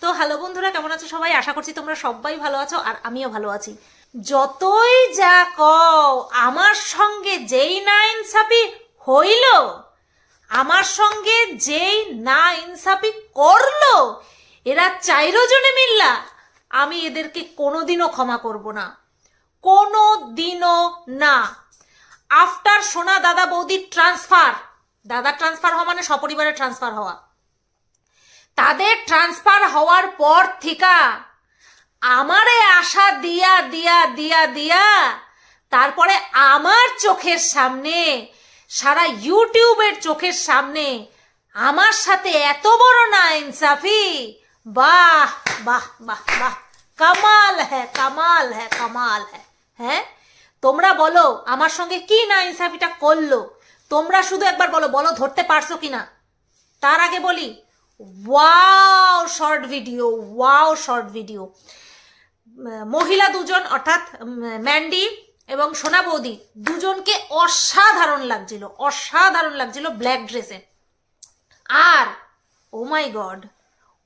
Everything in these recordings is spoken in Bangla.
তো হ্যালো বন্ধুরা, কেমন আছো সবাই? আশা করছি তোমরা সবাই ভালো আছো আর আমিও ভালো আছি। যতই যা কও, আমার সঙ্গে যেই না ইনসাফি হইল, আমার সঙ্গে যেই না ইনসাফি করলো, এরা চাইরো জনে মিল্লা, আমি এদেরকে কোনোদিনও ক্ষমা করব না, কোনোদিনও না। আফটার সোনা দাদা বৌদির ট্রান্সফার, দাদার ট্রান্সফার হওয়া মানে সপরিবারে ট্রান্সফার হওয়া, তাদের ট্রান্সফার হওয়ার পর থেকে আমারে আশা দিয়া দিয়া দিয়া দিয়া তারপরে আমার চোখের সামনে, সারা ইউটিউবের চোখের সামনে আমার সাথে এত বড় না ইনসাফি, বাহ বাহ বাহ বাহ, কামাল হ্যাঁ, কামাল হ্যাঁ, কামাল হ্যাঁ। হ্যাঁ, তোমরা বলো আমার সঙ্গে কি না ইনসাফিটা করলো, তোমরা শুধু একবার বলো, বলো ধরতে পারছো কিনা। তার আগে বলি, wow short video, wow short video. মহিলা দুজন অর্থাৎ ম্যান্ডি এবং সোনা বৌদি দুজনকে অসাধারণ লাগছিল, অসাধারণ লাগছিল ব্ল্যাক ড্রেসে। আর ও মাই গড,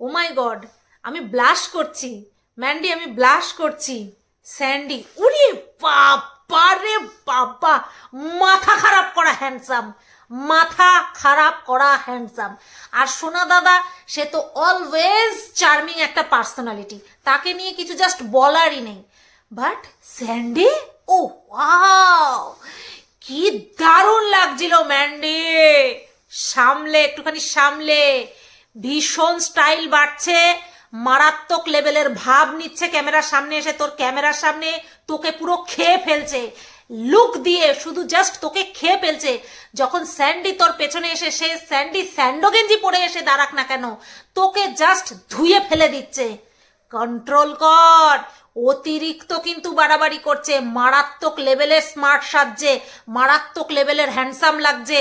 ও মাই গড, আমি ব্লাশ করছি ম্যান্ডি, আমি ব্লাশ করছি স্যান্ডি, উনি বাবা রে বাবা, মাথা খারাপ করা হ্যান্ডসাম, মাথা খারাপ করা হ্যান্ডসাম। আর সোনা দাদা সে তো অলওয়েজ চার্মিং একটা পার্সোনালিটি, তাকে নিয়ে কিছু জাস্ট বলারই নেই। বাট স্যান্ডি, ও ওয়াও, কি দারুণ লাগছিল ম্যান্ডি, সামলে একটুখানি সামলে, ভীষণ স্টাইল বাড়ছে, মারাত্মক লেভেলের ভাব নিচ্ছে ক্যামেরার সামনে এসে, তোর ক্যামেরার সামনে তোকে পুরো খেয়ে ফেলছে, লুক দিয়ে শুধু জাস্ট তোকে খেয়ে ফেলছে। যখন স্যান্ডি তোর পেছনে এসে, সে স্যান্ডি স্যান্ডো গেঞ্জি পরে এসে দাঁড়াক না কেন, তোকে জাস্ট ধুয়ে ফেলে দিচ্ছে। কন্ট্রোল কর, অতিরিক্ত কিন্তু বাড়াবাড়ি করছে, মারাত্মক লেভেলের স্মার্ট সাজছে, মারাত্মক লেভেলের হ্যান্ডসাম লাগছে।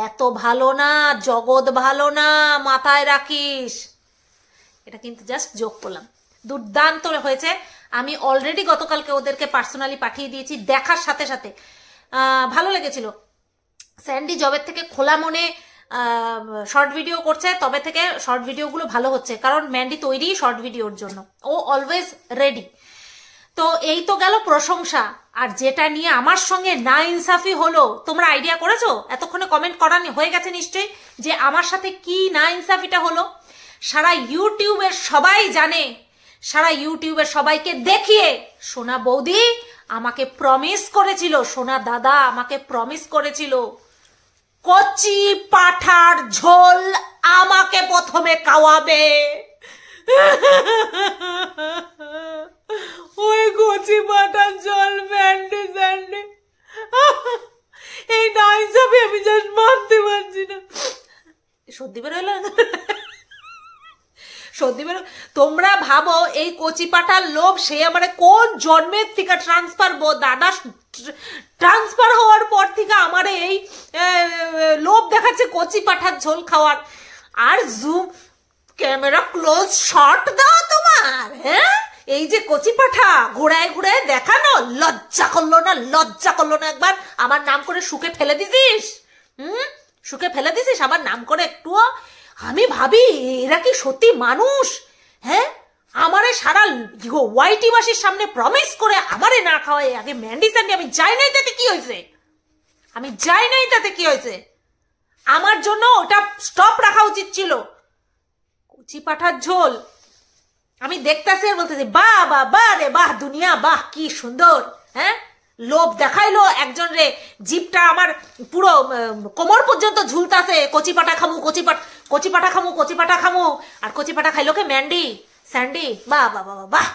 এত ভালো না, জগৎ ভালো না, মাথায় রাখিস। এটা কিন্তু জাস্ট যোগ করলাম, দুর্দান্ত হয়েছে। আমি অলরেডি গতকালকে ওদেরকে পার্সোনালি পাঠিয়ে দিয়েছি, দেখার সাথে সাথে ভালো লেগেছিল। স্যান্ডি জবের থেকে খোলা মনে শর্ট ভিডিও করছে, তবে থেকে শর্ট ভিডিওগুলো ভালো হচ্ছে, কারণ ম্যান্ডি তৈরি শর্ট ভিডিওর জন্য, ও অলওয়েজ রেডি। তো এই তো গেল প্রশংসা। আর যেটা নিয়ে আমার সঙ্গে না ইনসাফি হলো, তোমরা আইডিয়া করেছো? এতক্ষণে কমেন্ট করা হয়ে গেছে নিশ্চয়ই যে আমার সাথে কি না ইনসাফিটা হলো। সারা ইউটিউবের সবাই জানে, সারা ইউটিউবের সবাইকে দেখিয়ে সোনা বৌদি আমাকে প্রমিস করেছিল, সোনা দাদা আমাকে প্রমিস করেছিল, কচি পাঠার ঝোল আমাকে প্রথমে খাওয়াবে। ওই কচি পাঠার ঝোল ম্যান্ডি স্যান্ডি, এই না হিসাবে আমি জাস্ট মানতে পারছি না। সত্যি বের হইল, সত্যি বের। তোমরা ভাবো এই কচি পাঠার লোভ সে আমার কোন জন্মের থেকে ট্রান্সফার, দাদা ট্রান্সফার হওয়ার পর থেকে আমার এই লোভ দেখাচ্ছে কচি পাঠার ঝোল খাওয়ার। আর জুম ক্যামেরা ক্লোজ শট দাও তোমার, হ্যাঁ, এই যে কচি পাঠা ঘোড়ায় ঘোড়ায় দেখানো, লজ্জা করলো না, লজ্জা করলো না একবার? আমার নাম করে শুকে ফেলে দিছিস, শুকে ফেলে দিছিস আমার নাম করে একটুও? আমি ভাবি এরা কি সত্যি মানুষ? হ্যাঁ, আমারে সারা ওয়াইটিবাসীর সামনে প্রমিস করে আমারে না খাওয়াই, আগে ম্যান্ডি স্যান্ডি, আমি যাই নাই তাতে কি হয়েছে, আমি যাই নাই তাতে কি হয়েছে? আমার জন্য ওটা স্টপ রাখা উচিত ছিল। কচি পাঠার ঝোল আমি দেখতেছি আর বলতেছি বাহ বাহ বাহ রে বাহ, দুনিয়া বাহ, কি সুন্দর। হ্যাঁ, লোভ দেখাইলো একজন রে, জিপটা আমার পুরো কোমর পর্যন্ত ঝুলতাছে, কচি পাটা খামু, কচি পাটা খামু, কচি পাটা খামু। আর কচি পাটা খাইলো কে? Mandy Sandy. বাহ বাহ বাহ বাহ,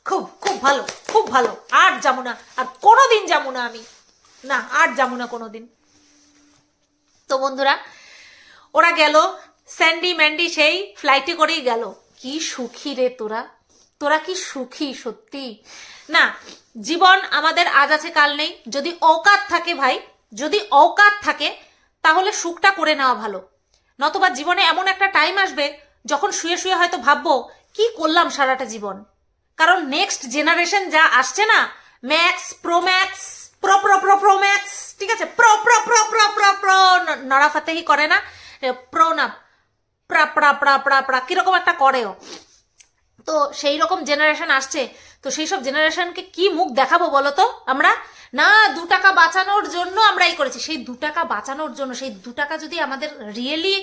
খুব খুব ভালো, খুব ভালো। আর যাবো না, আর কোনোদিন যাবো না আমি, না আর যাবো না কোনোদিন। তো বন্ধুরা, ওরা গেল, স্যান্ডি ম্যান্ডি সেই ফ্লাইটে করেই গেল। কি সুখী রে তোরা, তোরা কি সুখী সত্যি। না, জীবন আমাদের আজ আছে কাল নেই, যদি অকাত থাকে ভাই, যদি অকাত থাকে তাহলে সুখটা করে নেওয়া ভালো। নতুবা জীবনে এমন একটা টাইম আসবে যখন শুয়ে শুয়ে হয়তো ভাববো কি করলাম সারাটা জীবন। কারণ নেক্সট জেনারেশন যা আসছে না, Max, Pro Max, Pro Pro Pro Pro Max, ঠিক আছে, Pro Pro Pro Pro Pro Pro, নড়াফাতেহি করে না, প্রো না, প্রা প্রা প্রা প্রা প্রা কিরকম একটা করেও, তো সেই রকম জেনারেশন আসছে, তো সেই সব জেনারেশনকে কি মুখ দেখাবো বলো তো আমরা? না 2 টাকা বাঁচানোর জন্য আমরা এই করেছি। সেই 2 টাকা বাঁচানোর জন্য, সেই 2 টাকা যদি আমাদের রিয়েলি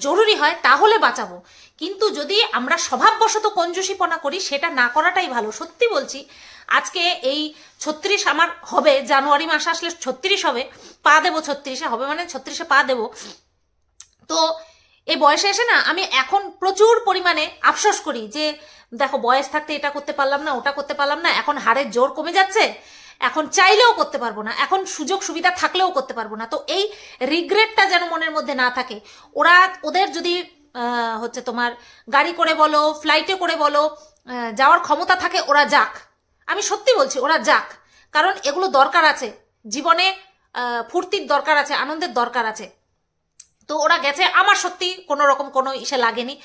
জরুরি হয় তাহলে বাঁচাবো, কিন্তু যদি আমরা স্বভাববশত কঞ্জুসিপনা করি সেটা না করাটাই ভালো। সত্যি বলছি, আজকে এই 36 আমার হবে, জানুয়ারি মাস আসলে 36 হবে, পা দেবো 36-এ হবে, মানে 36-এ পা দেবো। তো এই বয়সে এসে না আমি এখন প্রচুর পরিমাণে আফসোস করি যে দেখো বয়স থাকতে এটা করতে পারলাম না, ওটা করতে পারলাম না, এখন হাড়ের জোর কমে যাচ্ছে, এখন চাইলেও করতে পারবো না, এখন সুযোগ সুবিধা থাকলেও করতে পারবো না। তো এই রিগ্রেটটা যেন মনের মধ্যে না থাকে। ওদের যদি হচ্ছে তোমার গাড়ি করে বলো, ফ্লাইটে করে বলো, যাওয়ার ক্ষমতা থাকে, ওরা যাক। আমি সত্যি বলছি, ওরা যাক, কারণ এগুলো দরকার আছে জীবনে, ফুর্তির দরকার আছে, আনন্দের দরকার আছে। তো ওরা গেছে, আমার সত্যি কোনো রকম কোনো ইসে লাগেনি।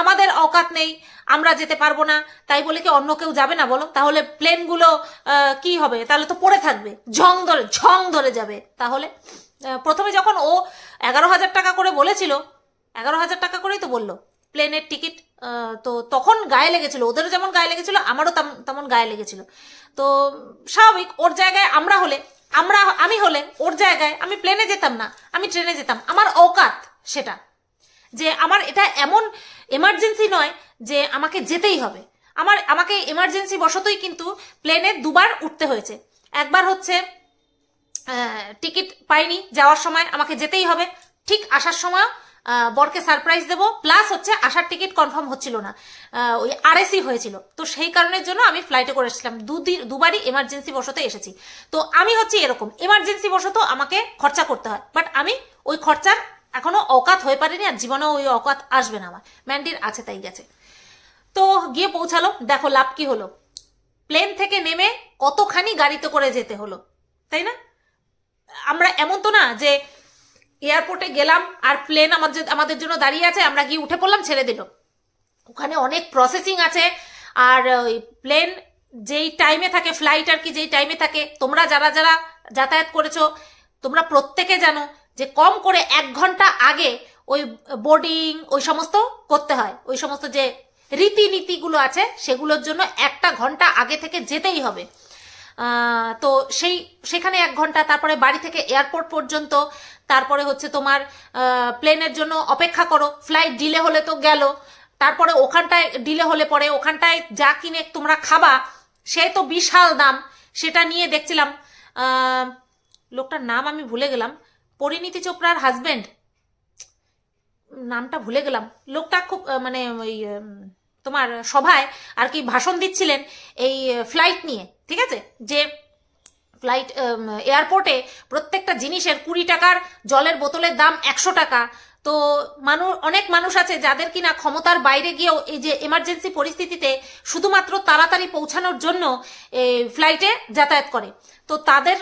আমাদের অকাত নেই, আমরা যেতে পারবো না, তাই বলে কি অন্য কেউ যাবে না বলো? তাহলে প্লেনগুলো কি হবে? তাহলে তো পড়ে থাকবে, ঝং ধরে যাবে। তাহলে প্রথমে যখন ও 11,000 টাকা করে বলেছিল, 11,000 টাকা করেই তো বললো প্লেনের টিকিট, তো তখন গায়ে লেগেছিল, ওদেরও যেমন গায়ে লেগেছিল, আমারও তেমন গায়ে লেগেছিল। তো স্বাভাবিক, ওর জায়গায় আমি হলে ওর জায়গায় আমি প্লেনে যেতাম না, আমি ট্রেনে যেতাম। আমার অকাত সেটা, যে আমার এটা এমন এমার্জেন্সি নয় যে আমাকে যেতেই হবে। আমাকে এমার্জেন্সি বশতই কিন্তু প্লেনে 2 বার উঠতে হয়েছে। একবার হচ্ছে টিকিট পাইনি, যাওয়ার সময় আমাকে যেতেই হবে, ঠিক আসার সময় বরকে সারপ্রাইজ দেবো, প্লাস হচ্ছে আসার টিকিট কনফার্ম হচ্ছিল না, ওই আরএসি হয়েছিল। তো সেই কারণের জন্য আমি ফ্লাইটে করে এসেছিলাম, 2 বারই এমার্জেন্সি বশতে এসেছি। তো আমি হচ্ছে এরকম এমার্জেন্সি বশত আমাকে খরচা করতে হয়, বাট আমি ওই খরচার এখনো অকাত হয়ে পারিনি, আর জীবনেও ওই অকাত আসবে না আমার। ম্যান্ডির আছে তাই গেছে। তো গিয়ে পৌঁছালো, দেখো লাভ কি হলো, প্লেন থেকে নেমে কতখানি গাড়িতে করে যেতে হলো, তাই না? আমরা এমন তো না যে এয়ারপোর্টে গেলাম আর প্লেন আমাদের জন্য দাঁড়িয়ে আছে, আমরা গিয়ে উঠে পড়লাম, ছেড়ে দিল। ওখানে অনেক প্রসেসিং আছে, আর ওই প্লেন যেই টাইমে থাকে, ফ্লাইট আর কি যেই টাইমে থাকে, তোমরা যারা যারা যাতায়াত করেছো তোমরা প্রত্যেকে জানো যে কম করে 1 ঘন্টা আগে ওই বোর্ডিং ওই সমস্ত করতে হয়, ওই সমস্ত যে রীতিনীতিগুলো আছে সেগুলোর জন্য 1টা ঘন্টা আগে থেকে যেতেই হবে। তো সেখানে 1 ঘন্টা, তারপরে বাড়ি থেকে এয়ারপোর্ট পর্যন্ত, তারপরে হচ্ছে তোমার প্লেনের জন্য অপেক্ষা করো, ফ্লাইট ডিলে হলে তো গেল, তারপরে ওখানটায় ডিলে হলে পরে ওখানটায় যা কিনে তোমরা খাবা সে তো বিশাল দাম। সেটা নিয়ে দেখছিলাম, লোকটার নাম আমি ভুলে গেলাম, পরিণীতি চোপড়ার হাজবেন্ড, নামটা ভুলে গেলাম। লোকটা খুব মানে ওই তোমার সভায় আর কি ভাষণ দিচ্ছিলেন এই ফ্লাইট নিয়ে, ঠিক আছে, যে ফ্লাইট এয়ারপোর্টে প্রত্যেকটা জিনিসের 20 টাকার জলের বোতলের দাম 100 টাকা। তো অনেক মানুষ আছে যাদের কিনা ক্ষমতার বাইরে গিয়েও এই যে এমার্জেন্সি পরিস্থিতিতে শুধুমাত্র তাড়াতাড়ি পৌঁছানোর জন্য ফ্লাইটে যাতায়াত করে। তো তাদের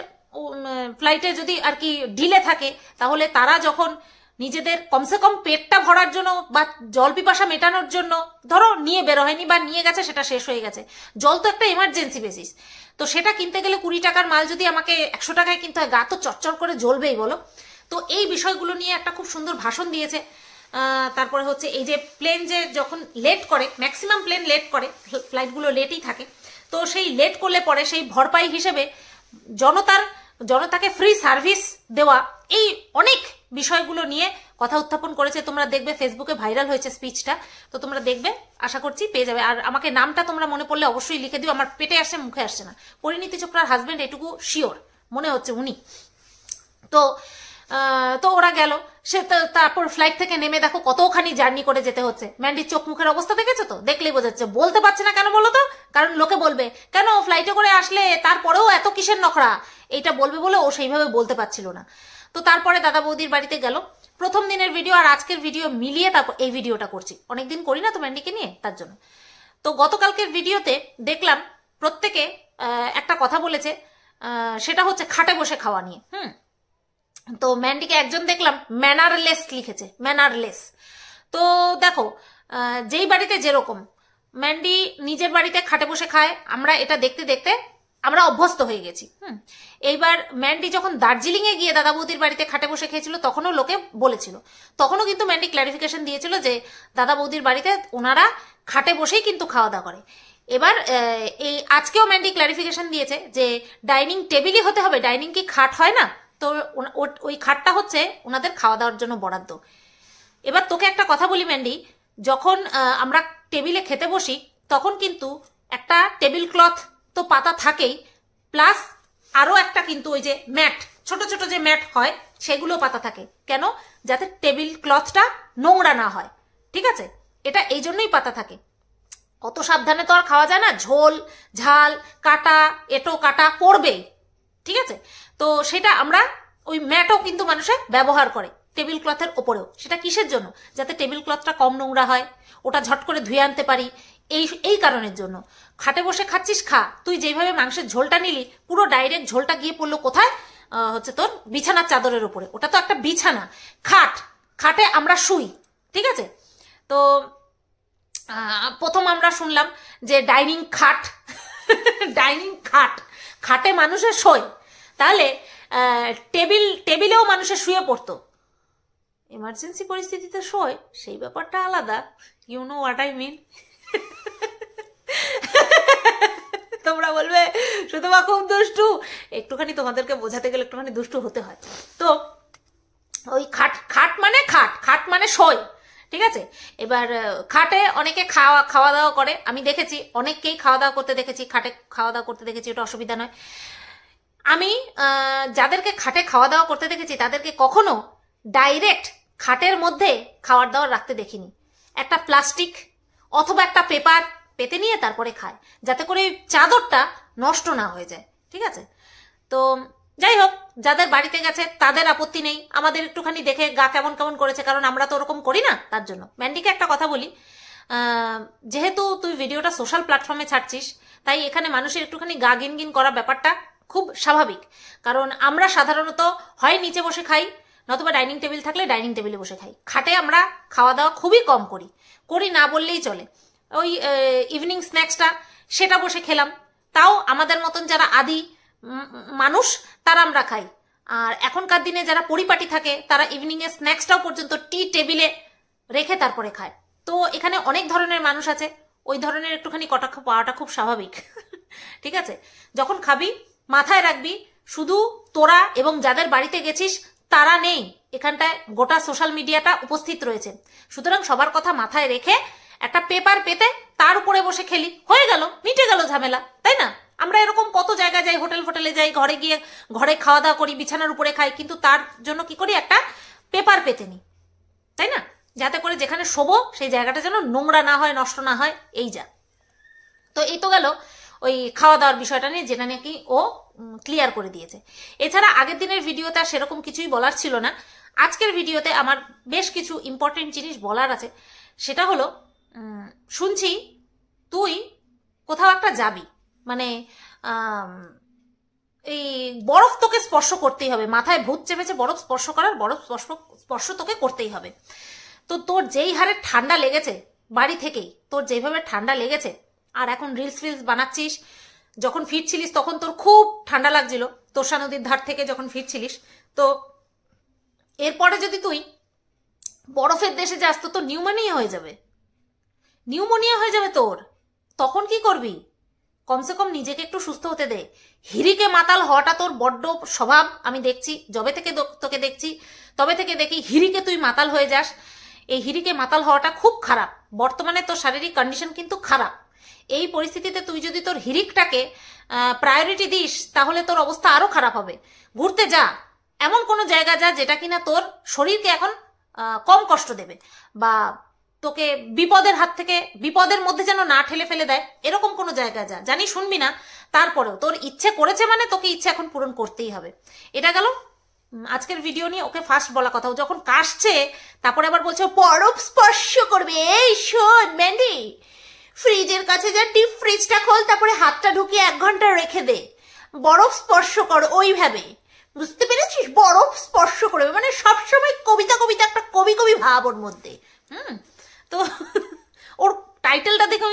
ফ্লাইটে যদি আর কি ঢিলে থাকে, তাহলে তারা যখন নিজেদের কমসে কম পেটটা ভরার জন্য বা জল পিপাসা মেটানোর জন্য ধরো নিয়ে বেরো হয়নি বা নিয়ে গেছে, সেটা শেষ হয়ে গেছে, জল তো একটা এমার্জেন্সি বেসিস, তো সেটা কিনতে গেলে 20 টাকার মাল যদি আমাকে 100 টাকায় কিনতে হয়, গা তো চচ্চর করে জ্বলবেই বলো। তো এই বিষয়গুলো নিয়ে একটা খুব সুন্দর ভাষণ দিয়েছে। তারপরে হচ্ছে এই যে প্লেন যে যখন লেট করে, ম্যাক্সিমাম প্লেন লেট করে, ফ্লাইটগুলো লেটই থাকে, তো সেই লেট করলে পরে সেই ভরপাই হিসেবে জনতাকে ফ্রি সার্ভিস দেওয়া, এই অনেক বিষয়গুলো নিয়ে কথা উত্থাপন করেছে। তোমরা দেখবে ফেসবুকে ভাইরাল হয়েছে স্পিচটা, তো তোমরা দেখবে, আশা করছি পেয়ে যাবে। আর আমাকে নামটা তোমরা মনে পড়লে অবশ্যই লিখে দিও, আমার পেটে আসছে মুখে আসছে না। পরিণীতি চোপড়ার হাজবেন্ড, এটুকু শিওর মনে হচ্ছে উনি। তো ওরা গেল, সে তারপর ফ্লাইট থেকে নেমে দেখো কতখানি জার্নি করে যেতে হচ্ছে। ম্যান্ডির চোখ মুখের অবস্থা দেখেছো তো, দেখলেই বোঝাচ্ছে। বলতে পারছে না কেন বলো তো, কারণ লোকে বলবে কেন ফ্লাইটে করে আসলে তারপরেও এত কিসের নখরা, এইটা বলবে বলে ও সেইভাবে বলতে পারছিল না। তো তারপরে দাদা বৌদির বাড়িতে গেল। প্রথম দিনের ভিডিও আর আজকের ভিডিও মিলিয়ে তারপর এই ভিডিওটা করছি, অনেকদিন করি না তো ম্যান্ডিকে নিয়ে, তার জন্য। তো গতকালকের ভিডিওতে দেখলাম প্রত্যেকে একটা কথা বলেছে, সেটা হচ্ছে খাটে বসে খাওয়া নিয়ে। তো ম্যান্ডিকে একজন দেখলাম ম্যানারলেস লিখেছে, ম্যানারলেস। তো দেখো, যেই বাড়িতে যেরকম, ম্যান্ডি নিজের বাড়িতে খাটে বসে খায়, আমরা এটা দেখতে দেখতে আমরা অভ্যস্ত হয়ে গেছি। এইবার ম্যান্ডি যখন দার্জিলিং এ গিয়ে দাদা বৌদির বাড়িতে খাটে বসে খেয়েছিল তখনও লোকে বলেছিল, তখনও কিন্তু ম্যান্ডি ক্ল্যারিফিকেশন দিয়েছিল যে দাদা বৌদির বাড়িতে ওনারা খাটে বসেই কিন্তু খাওয়া দাওয়া করে। এবার এই আজকেও ম্যান্ডি ক্ল্যারিফিকেশন দিয়েছে যে ডাইনিং টেবিলই হতে হবে, ডাইনিং কি খাট হয় না, তো ওই খাটটা হচ্ছে ওনাদের খাওয়া দাওয়ার জন্য বরাদ্দ। এবার তোকে একটা কথা বলি ম্যান্ডি, যখন আমরা টেবিলে খেতে বসি তখন কিন্তু একটা টেবিল ক্লথ তো পাতা থাকেই, প্লাস আরো একটা কিন্তু ওই যে ম্যাট, ছোট ছোট যে ম্যাট হয় সেগুলো পাতা থাকে। কেন? যাতে টেবিল ক্লথটা নোংরা না হয়, ঠিক আছে? এটা এই জন্যই পাতা থাকে। অত সাবধানে তো আর খাওয়া যায় না, ঝোল ঝাল কাটা এটো কাটা পড়বেই, ঠিক আছে? তো সেটা আমরা ওই ম্যাটও কিন্তু মানুষে ব্যবহার করে টেবিল ক্লথের ওপরেও। সেটা কিসের জন্য? যাতে টেবিল ক্লথটা কম নোংরা হয়, ওটা ঝট করে ধুয়ে আনতে পারি, এই কারণের জন্য। খাটে বসে খাচ্ছিস খা, তুই যেভাবে মাংসের ঝোলটা নিলি পুরো ডাইরেক্ট ঝোলটা গিয়ে পড়লো কোথায়? হচ্ছে তোর বিছানার চাদরের উপরে। ওটা তো একটা বিছানা, খাট, খাটে আমরা শুই, ঠিক আছে? তো প্রথম আমরা শুনলাম যে ডাইনিং খাট ডাইনিং খাট, খাটে মানুষের শোয়, তাহলে টেবিলেও মানুষের শুয়ে পড়তো। এমার্জেন্সি পরিস্থিতিতে শোয়, সেই ব্যাপারটা আলাদা, you know what I mean. তোমরা বলবে সুতমা খুব দুষ্টু, একটুখানি তোমাদেরকে বোঝাতে গেলে একটুখানি দুষ্টু হতে হয়। তো ওই খাট মানে খাট মানে শোয়, ঠিক আছে? এবার খাটে অনেকে খাওয়া দাওয়া করে, আমি দেখেছি অনেককেই খাওয়া দাওয়া করতে দেখেছি, খাটে খাওয়া দাওয়া করতে দেখেছি, ওটা অসুবিধা নয়। আমি যাদেরকে খাটে খাওয়া দাওয়া করতে দেখেছি তাদেরকে কখনো ডাইরেক্ট খাটের মধ্যে খাওয়ার দাওয়ার রাখতে দেখিনি। একটা প্লাস্টিক অথবা একটা পেপার পেতে নিয়ে তারপরে খায়, যাতে করে চাদরটা নষ্ট না হয়ে যায়, ঠিক আছে? তো যাই হোক, যাদের বাড়িতে গেছে তাদের আপত্তি নেই, আমাদের একটুখানি দেখে গা কেমন কেমন করেছে, কারণ আমরা তো ওরকম করি না। তার জন্য ম্যান্ডিকে একটা কথা বলি, যেহেতু তুই ভিডিওটা সোশ্যাল প্ল্যাটফর্মে ছাড়ছিস, তাই এখানে মানুষের একটুখানি গা গিনগিন করা ব্যাপারটা খুব স্বাভাবিক। কারণ আমরা সাধারণত হয় নিচে বসে খাই, নতুবা ডাইনিং টেবিল থাকলে ডাইনিং টেবিলে বসে খাই। খাটে আমরা খাওয়া দাওয়া খুবই কম করি না বললেই চলে। ওই ইভিনিং স্ন্যাক্সটা সেটা বসে খেলাম, তাও আমাদের মতন যারা আদি মানুষ তারা আমরা খাই। আর এখনকার দিনে যারা পরিপাটি থাকে তারা ইভিনিং এর স্ন্যাক্সটাও পর্যন্ত টি টেবিলে রেখে তারপরে খায়। তো এখানে অনেক ধরনের মানুষ আছে, ওই ধরনের একটুখানি কটাক্ষ পাওয়াটা খুব স্বাভাবিক, ঠিক আছে? যখন খাবি মাথায় রাখবি শুধু তোরা এবং যাদের বাড়িতে গেছিস তারা নেই, এখানটায় গোটা সোশ্যাল মিডিয়াটা উপস্থিত রয়েছে। সুতরাং সবার কথা মাথায় রেখে একটা পেপার পেতে তার উপরে বসে খেলি, হয়ে গেল, মিটে গেল ঝামেলা, তাই না? আমরা এরকম কত জায়গায় যাই, হোটেলে যাই, ঘরে গিয়ে ঘরে খাওয়া দাওয়া করি, বিছানার উপরে খাই, কিন্তু তার জন্য কি করি? একটা পেপার পেতে নিই, তাই না? যাতে করে যেখানে শোবো সেই জায়গাটা যেন নোংরা না হয়, নষ্ট না হয়, এই যা। তো এই তো গেল ওই খাওয়া দাওয়ার বিষয়টা নিয়ে, যেটা নাকি ও ক্লিয়ার করে দিয়েছে। এছাড়া আগের দিনের ভিডিওতে আর সেরকম কিছুই বলার ছিল না। আজকের ভিডিওতে আমার বেশ কিছু ইম্পর্টেন্ট জিনিস বলার আছে। সেটা হলো, শুনছি তুই কোথাও একটা যাবি, মানে এই বরফ তোকে স্পর্শ করতেই হবে, মাথায় ভূত চেপেছে বরফ স্পর্শ করার, বরফ স্পর্শ তোকে করতেই হবে। তো তোর যেই হারে ঠান্ডা লেগেছে বাড়ি থেকেই, তোর যেভাবে ঠান্ডা লেগেছে, আর এখন রিলস বানাচ্ছিস, যখন ফিরছিলিস তখন তোর খুব ঠান্ডা লাগছিল তোরসা নদীর ধার থেকে যখন ফিরছিলিস, তো এরপরে যদি তুই বরফের দেশে যাস তো তোর নিউমোনিয়া হয়ে যাবে তোর। তখন কি করবি? কমসে কম নিজেকে একটু সুস্থ হতে দে। হিরিকে মাতাল হওয়াটা তোর বড্ড স্বভাব, আমি দেখছি যবে থেকে তোকে দেখছি তবে থেকে দেখি হিরিকে তুই মাতাল হয়ে যাস। এই হিরিকে মাতাল হওয়াটা খুব খারাপ। বর্তমানে তোর শারীরিক কন্ডিশন কিন্তু খারাপ। এই পরিস্থিতিতে তুই যদি তোর হিরিকটাকে প্রায়োরিটি দিস তাহলে তোর অবস্থা আরো খারাপ হবে। ঘুরতে যা, এমন কোনো জায়গা যা যেটা কিনা তোর শরীরকে এখন কম কষ্ট দেবে, বা তোকে বিপদের হাত থেকে বিপদের মধ্যে যেন না ঠেলে ফেলে দেয়, এরকম কোনো জায়গা যা। জানি শুনবি না, তারপরেও তোর ইচ্ছে করেছে মানে তোকে ইচ্ছে এখন পূরণ করতেই হবে। এটা গেল আজকের ভিডিও নিয়ে ওকে ফার্স্ট বলা কথা। ও যখন কাশছে তারপরে আবার বলছে বরফ স্পর্শ করবে। এই শোন ম্যান্ডি, ফ্রিজের কাছে যা, ডিপ ফ্রিজটা খোল, তারপরে হাতটা ঢুকিয়ে 1 ঘন্টা রেখে দে, বরফ স্পর্শ কর ওইভাবে, বুঝতে পেরেছিস? বরফ স্পর্শ করবে মানে সবসময় কবিতা একটা কবি ভাব ওর মধ্যে। তো ওর টাইটেলটা দেখে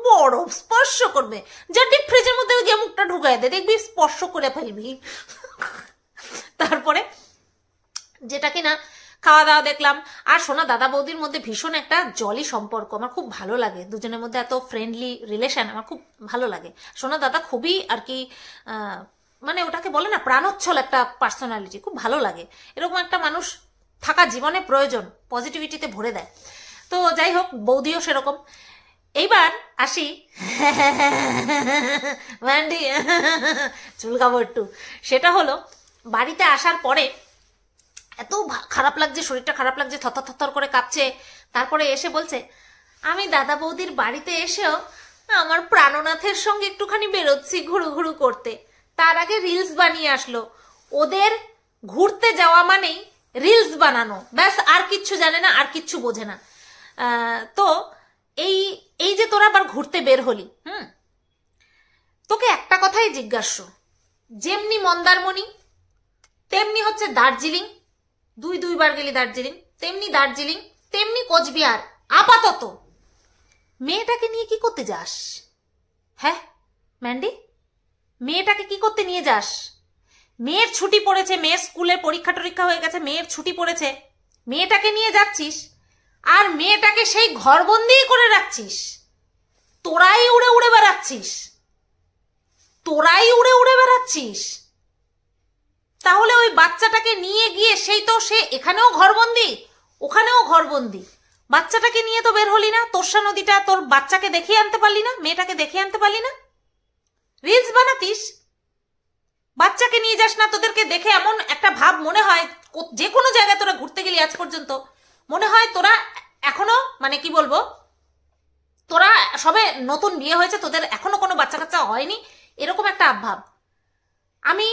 বরফ স্পর্শ করবে, যা ডিপ ফ্রিজের মধ্যে গিয়ে মুখটা ঢুকায় দে, দেখবি স্পর্শ করে ফেলবি। তারপরে যেটা কিনা খাওয়া দাওয়া দেখলাম। আর সোনা দাদা বৌদির মধ্যে ভীষণ একটা জলি সম্পর্ক, আমার খুব ভালো লাগে, দুজনের মধ্যে এত ফ্রেন্ডলি রিলেশন আমার খুব ভালো লাগে। সোনা দাদা খুবই আর কি মানে ওটাকে বলে না প্রাণোচ্ছল একটা পার্সোনালিটি, খুব ভালো লাগে। এরকম একটা মানুষ থাকা জীবনে প্রয়োজন, পজিটিভিটিতে ভরে দেয়। তো যাই হোক, বৌদিও সেরকম। এইবার আসি ম্যান্ডি চুলকাবো একটু। সেটা হলো বাড়িতে আসার পরে এত খারাপ লাগছে, শরীরটা খারাপ লাগছে, থরথর থরথর করে কাঁপছে। তারপরে এসে বলছে আমি দাদা বৌদির বাড়িতে এসেও আমার প্রাণনাথের সঙ্গে একটুখানি বেরোচ্ছি ঘুরু ঘুরু করতে। তার আগে রিলস বানিয়ে আসলো। ওদের ঘুরতে যাওয়া মানেই রিলস বানানো, ব্যাস, আর কিচ্ছু জানে না, আর কিচ্ছু বোঝে না। তো এই এই যে তোরা আবার ঘুরতে বের হলি, তোকে একটা কথাই জিজ্ঞাসা, যেমনি মন্দারমণি তেমনি হচ্ছে দার্জিলিং, দুইবার গেলি দার্জিলিং, তেমনি দার্জিলিং, তেমনি কোচবিহার, আপাতত মেয়েটাকে নিয়ে কি করতে যাস? হ্যাঁ ম্যান্ডি, মেয়েটাকে কি করতে নিয়ে যাস? মেয়ের ছুটি পড়েছে, মেয়ের স্কুলের পরীক্ষা টরীক্ষা হয়ে গেছে, মেয়ের ছুটি পড়েছে, মেয়েটাকে নিয়ে যাচ্ছিস আর মেয়েটাকে সেই ঘরবন্দি করে রাখছিস। তোরাই উড়ে উড়ে বেড়াচ্ছিস, তোরাই উড়ে উড়ে বেড়াচ্ছিস। তাহলে ওই বাচ্চাটাকে নিয়ে গিয়ে সেই তো সে এখানেও ঘরবন্দি ওখানেও ঘরবন্দি, বাচ্চাটাকে নিয়ে তো বের হলি না, তোরসা নদীটা তোর বাচ্চাকে দেখিয়ে আনতে পারলি না, মেয়েটাকে দেখিয়ে আনতে পারলি না। রিলস বানাতিস, বাচ্চাকে নিয়ে যাস না। তোদেরকে দেখে এমন একটা ভাব মনে হয়, যে কোনো জায়গায় তোরা ঘুরতে গেলি আজ পর্যন্ত মনে হয় তোরা এখনো মানে কি বলবো, তোরা সবে নতুন বিয়ে হয়েছে, তোদের এখনো কোনো বাচ্চা কাচ্চা হয়নি, এরকম একটা ভাব। আমি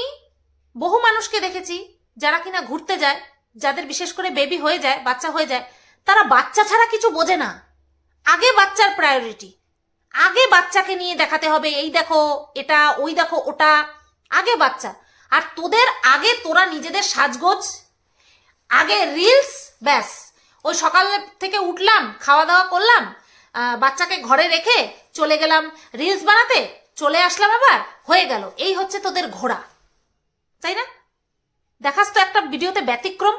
বহু মানুষকে দেখেছি যারা কিনা ঘুরতে যায়, যাদের বিশেষ করে বেবি হয়ে যায়, বাচ্চা হয়ে যায়, তারা বাচ্চা ছাড়া কিছু বোঝে না। আগে বাচ্চার প্রায়োরিটি, আগে বাচ্চাকে নিয়ে দেখাতে হবে, এই দেখো এটা, ওই দেখো ওটা, আগে বাচ্চা। আর তোদের আগে তোরা নিজেদের সাজগোজ, আগে রিলস, ব্যাস। ওই সকাল থেকে উঠলাম, খাওয়া দাওয়া করলাম, বাচ্চাকে ঘরে রেখে চলে গেলাম রিলস বানাতে, চলে আসলাম আবার, হয়ে গেল। এই হচ্ছে তোদের ঘোড়া, তাই না? দেখাস তো একটা ভিডিওতে ব্যতিক্রম,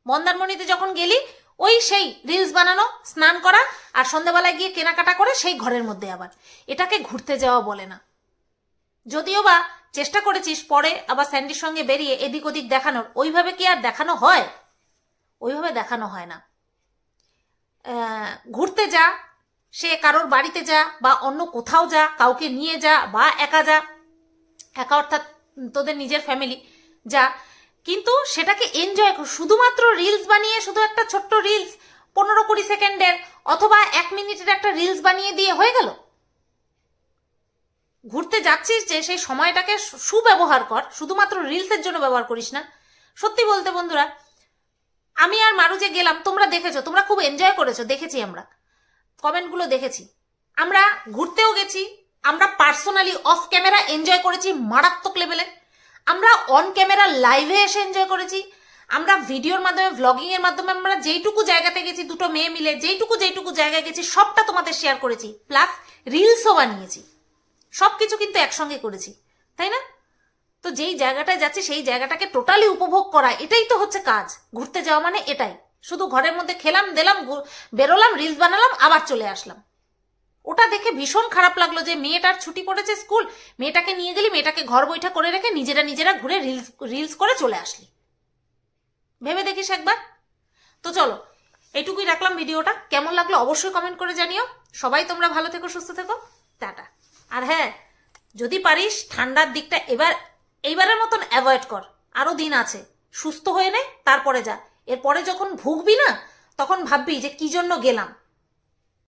মন্দারমণিতে যখন গেলি ওই সেই রিলস বানানো, স্নান করা, আর সন্ধ্যাবেলায় গিয়ে কেনাকাটা করে সেই ঘরের মধ্যে আবার। এটাকে ঘুরতে যাওয়া বলে না। যদিও বা চেষ্টা করেছিস পরে আবার স্যান্ডির সঙ্গে বেরিয়ে এদিক ওদিক দেখানোর, ওইভাবে কি আর দেখানো হয়? ওইভাবে দেখানো হয় না। ঘুরতে যা, সে কারোর বাড়িতে যা বা অন্য কোথাও যা, কাউকে নিয়ে যা বা একা যা, একা অর্থাৎ তোদের নিজের ফ্যামিলি যা, কিন্তু সেটাকে এনজয় কর। শুধুমাত্র রিলস বানিয়ে, শুধু একটা ছোট্ট রিলস 15-20 সেকেন্ডের অথবা 1 মিনিটের একটা রিলস বানিয়ে দিয়ে হয়ে গেল। ঘুরতে যাচ্ছিস যে সেই সময়টাকে সুব্যবহার কর, শুধুমাত্র রিলসের জন্য ব্যবহার করিস না। সত্যি বলতে বন্ধুরা, আমি আর মারু যে গেলাম, তোমরা দেখেছো, তোমরা খুব এনজয় করেছো, দেখেছি আমরা, কমেন্টগুলো দেখেছি। আমরা ঘুরতেও গেছি, আমরা পার্সোনালি অফ ক্যামেরা এনজয় করেছি মারাত্মক লেভেলে, আমরা অন ক্যামেরা লাইভে এসে এনজয় করেছি, আমরা ভিডিওর মাধ্যমে, ভ্লগিং এর মাধ্যমে আমরা যেইটুকু জায়গাতে গেছি, দুটো মেয়ে মিলে যেইটুকু জায়গায় গেছি সবটা তোমাদের শেয়ার করেছি, প্লাস রিলসও বানিয়েছি। সবকিছু কিন্তু একসঙ্গে করেছি, তাই না? তো যেই জায়গাটায় যাচ্ছি সেই জায়গাটাকে টোটালি উপভোগ করা, এটাই তো হচ্ছে কাজ। ঘুরতে যাওয়া মানে এটাই, শুধু ঘরের মধ্যে খেলাম দিলাম, বেরোলাম, রিলস বানালাম, আবার চলে আসলাম। ওটা দেখে ভীষণ খারাপ লাগলো যে মেয়েটার ছুটি পড়েছে স্কুল, মেয়েটাকে নিয়ে গেলি, মেয়েটাকে ঘর বৈঠা করে রেখে নিজেরা ঘুরে রিলস করে চলে আসলি। ভেবে দেখিস একবার। তো চলো, এইটুকুই রাখলাম ভিডিওটা। কেমন লাগলো অবশ্যই কমেন্ট করে জানিও। সবাই তোমরা ভালো থেকো, সুস্থ থেকো, টাটা। আর হ্যাঁ, যদি পারিস ঠান্ডার দিকটা এইবারের মতন অ্যাভয়েড কর, আরো দিন আছে, সুস্থ হয়ে নে, তারপরে যা। এরপরে যখন ভুগবি না, তখন ভাববি যে কি জন্য গেলাম।